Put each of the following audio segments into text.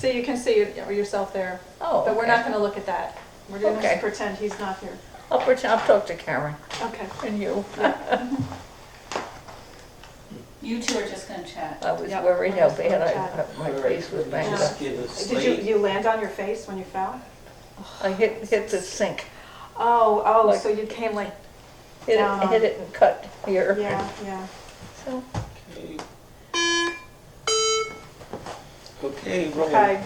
So you can see yourself there. Oh, But we're okay. not going to look at that. We're going to Okay. pretend he's not here. I'll talk to Karen Okay. and you. You two are just gonna chat. I was Yep, worried we're how just gonna bad chat. my face was banged Just up. give us Did you land on your face when you fell? I hit the sink. Oh, Like- so you came like, Hit Down it, on- hit it and cut here. yeah, yeah. So, Okay. Okay, roll. Okay.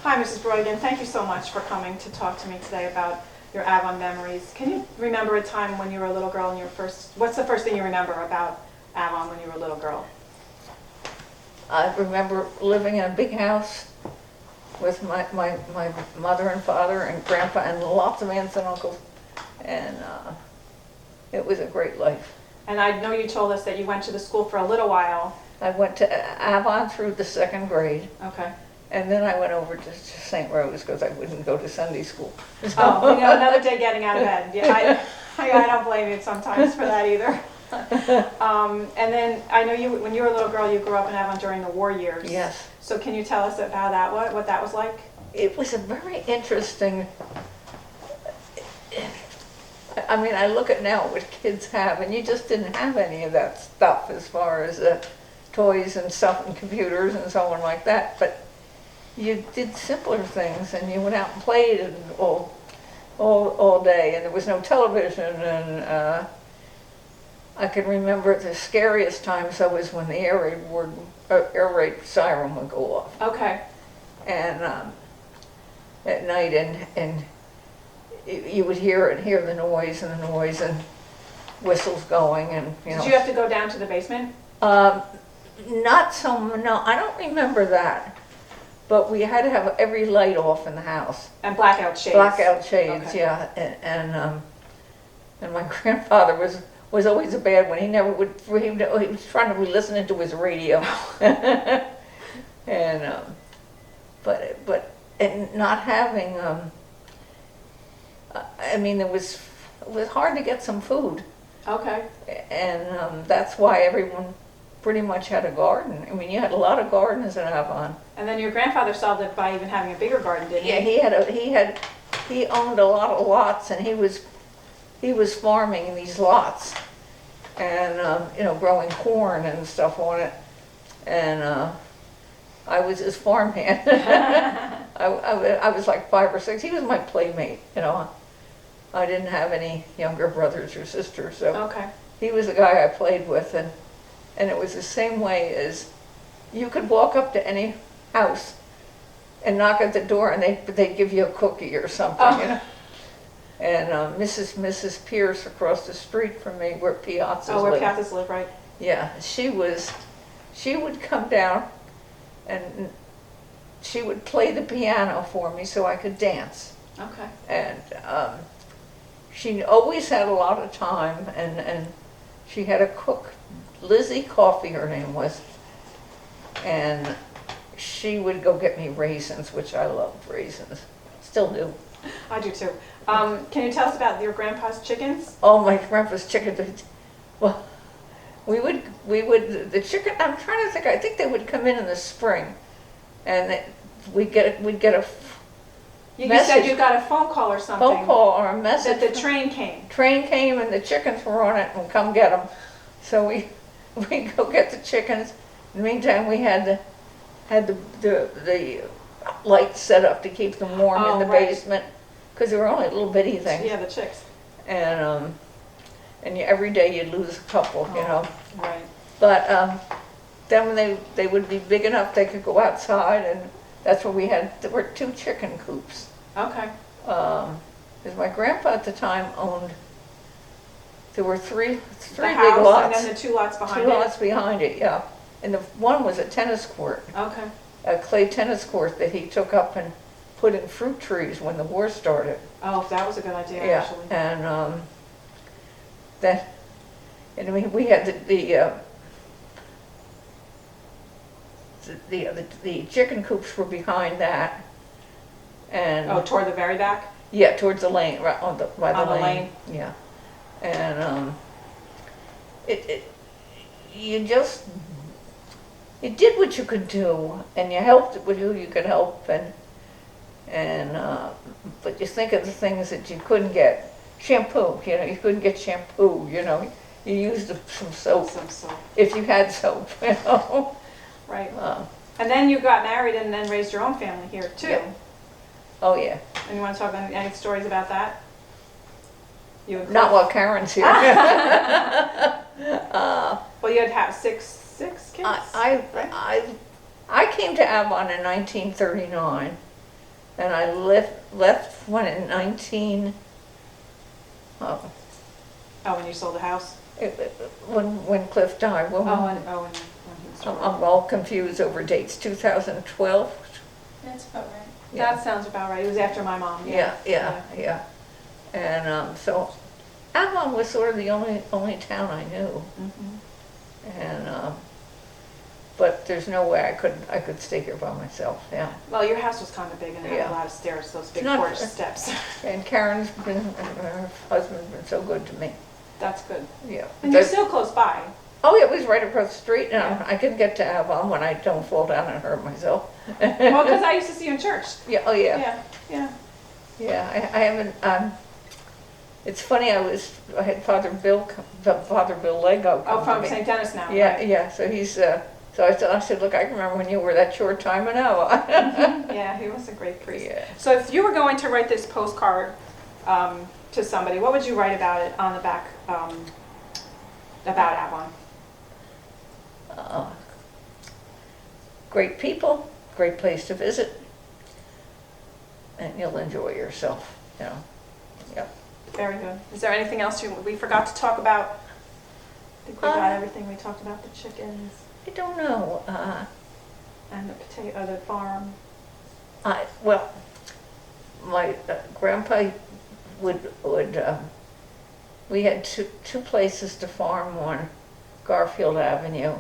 Hi, Mrs. Broyden. Thank you so much for coming to talk to me today about your Avon memories. Can you remember a time when you were a little girl and what's the first thing you remember about Avon when you were a little girl? I remember living in a big house with my mother and father and grandpa and lots of aunts and uncles. And it was a great life. And I know you told us that you went to the school for a little while. I went to Avon through the 2nd grade, Okay. and then I went over to St. Rose because I wouldn't go to Sunday school. Oh, another day getting out of bed. Yeah, I don't blame you sometimes for that either. And then I know when you were a little girl, you grew up in Avon during the war years. Yes. So can you tell us about that? What that was like? It was a very interesting, I mean, I look at now what kids have, and you just didn't have any of that stuff as far as toys and stuff and computers and so on like that. But you did simpler things, and you went out and played and all day, and there was no television. And I can remember the scariest times though was when the air raid siren would go off. Okay. And at night, and you would hear the noise and whistles going, and you know. Did you have to go down to the basement? Not so, no, I don't remember that, but we had to have every light off in the house. And blackout shades. Blackout shades, Okay. yeah, and my grandfather was always a bad one. He never would. He was trying to be listening to his radio, and but not having. I mean, it was hard to get some food, Okay. and that's why everyone pretty much had a garden. I mean, you had a lot of gardens in Avon. And then your grandfather solved it by even having a bigger garden, didn't he? Yeah, he owned a lot of lots, and he was farming these lots, and you know, growing corn and stuff on it, and I was his farmhand. I was like 5 or 6. He was my playmate, you know. I didn't have any younger brothers or sisters, so Okay. he was the guy I played with, and it was the same way as you could walk up to any house and knock at the door, and they'd give you a cookie or something, Oh. you know. And Mrs. Pierce across the street from me, where Piazzas Oh, where live. Piazzas live, right? Yeah, she would come down and she would play the piano for me so I could dance. Okay. And she always had a lot of time, and she had a cook, Lizzie Coffee her name was, and she would go get me raisins, which I loved raisins, still do. I do too. Can you tell us about your grandpa's chickens? Oh, my grandpa's chicken, well, we would, the chicken, I'm trying to think, I think they would come in the spring, and we'd get a You Message. said you got a phone call or something. phone call or a message. That the train came. Train came and the chickens were on it, and come get them. So we go get the chickens. In the meantime, we had the lights set up to keep them warm Oh, in the right. basement, because they were only little bitty things. Yeah, the chicks. And every day you'd lose a couple, you know. Right. But then when they would be big enough, they could go outside, and that's where there were 2 chicken coops. Okay. Because my grandpa at the time owned, there were three The big house lots. and then the 2 lots behind 2 it. lots behind it, yeah. And the one was a tennis court, Okay. a clay tennis court that he took up and put in fruit trees when the war started. Oh, that was a good idea, Yeah, actually. and we had the chicken coops were behind that, and Oh, toward the very back? yeah, towards the lane, right by the On the lane. lane. Yeah, and you just you did what you could do, and you helped with who you could help, but you think of the things that you couldn't get. Shampoo, you couldn't get shampoo, you used some soap, if you had soap, Right. Uh, And then you got married and then raised your own family here too. Yeah. Oh, yeah. And you want to talk about any stories about that? You and Not Cliff? while Karen's here. Well, you had six kids? Right? I came to Avon in 1939, and I left when in When you sold the house? when Cliff died. When When he was I'm all confused over dates. 2012. That's about right. Yeah. That sounds about right. It was after my mom. Yeah. And so Avon was sort of the only town I knew, Mhm. and but there's no way I could stay here by myself. Yeah. Well, your house was kind of big and it had Yeah. a lot of stairs, those big Not- porch steps. And Karen's been, and her husband's been so good to me. That's good. Yeah. And you're still close by. Oh, yeah, it was right across the street, and Yeah. I can get to Avon when I don't fall down and hurt myself. Well, because I used to see you in church. Yeah, oh, yeah. Yeah. I haven't, it's funny, I had Father Bill Lego come Oh, to from me. St. Dennis now. Yeah, right? yeah, so he's, so I said, look, I can remember when you were that short time in Avon. Yeah, he was a great priest. Yeah. So if you were going to write this postcard to somebody, what would you write about it on the back about Avon? Great people, great place to visit, and you'll enjoy yourself, Yep. Very good. Is there anything else we forgot to talk about? I think we got everything. We talked about the chickens I don't know, and the potato, the farm. well, my grandpa would we had two places to farm on Garfield Avenue.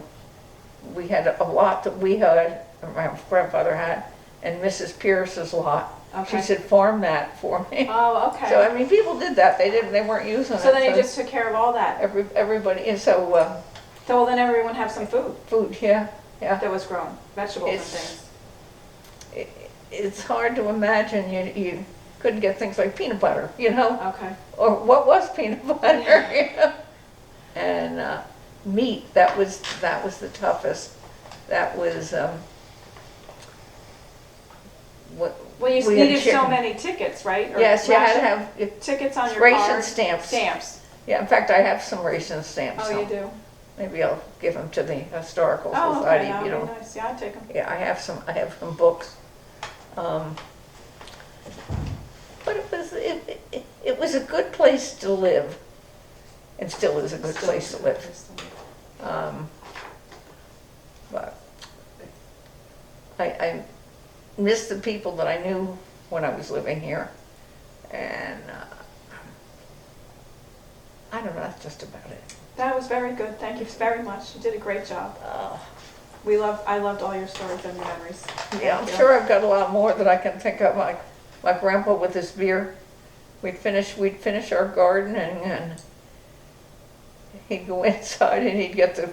We had a lot that we had, my grandfather had, and Mrs. Pierce's lot. Okay. She said, farm that for me. Oh, okay. So, I mean, people did that. They weren't using it. So then you just took care of all that. Everybody, and so, So well, then everyone have some food food, yeah. that was grown, vegetables and It's- things. It's hard to imagine you couldn't get things like peanut butter, Okay. or what was peanut butter, And meat, that was the toughest. That was what. Well, you we had needed so chicken. many tickets, right? Or Yes, you had to ration- have tickets on your ration card. stamps. Stamps. Yeah, in fact, I have some ration stamps. Oh, so you do. Maybe I'll give them to the historical Oh, society. okay. That You would know. be nice. Yeah, I'd take them. Yeah, I have some books. But it was a good place to live, and still is a good place to live. But I miss the people that I knew when I was living here, and I don't know, that's just about it. That was very good. Thank you very much. You did a great job. I loved all your stories and your memories. Yeah, I'm Thank you. sure I've got a lot more that I can think of, like my grandpa with his beer. We'd finish our garden, and he'd go inside and he'd get the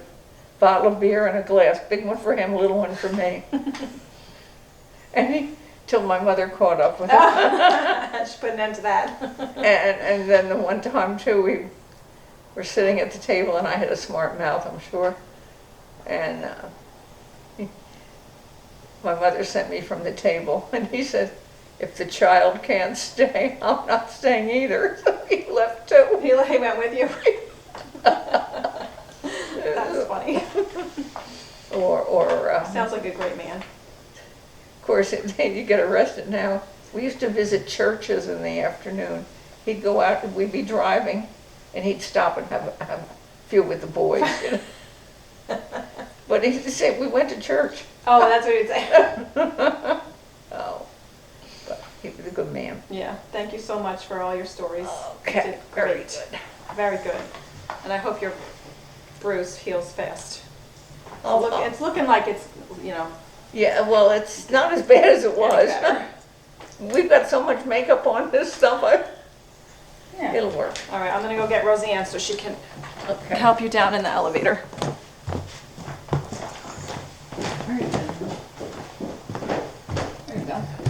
bottle of beer and a glass, big one for him, little one for me. And till my mother caught up with him. Just put an end to that. And then the one time too, we were sitting at the table, and I had a smart mouth, I'm sure. And my mother sent me from the table, and he said, "If the child can't stay, I'm not staying either." So he left too. He went with you. That's funny. Or Sounds like a great man. of course, you get arrested now. We used to visit churches in the afternoon. He'd go out, and we'd be driving, and he'd stop and have a few with the boys. But he'd say, "We went to church." Oh, that's what you'd say. Oh, but he was a good man. Yeah. Thank you so much for all your stories. You Okay, did very great. good. Very good. And I hope your bruise heals fast. Oh, It's looking like it's, yeah, well, it's not as bad as it was. better. We've got so much makeup on this stuff, Yeah. it'll work. All right, I'm gonna go get Roseanne so she can Okay. help you down in the elevator. go.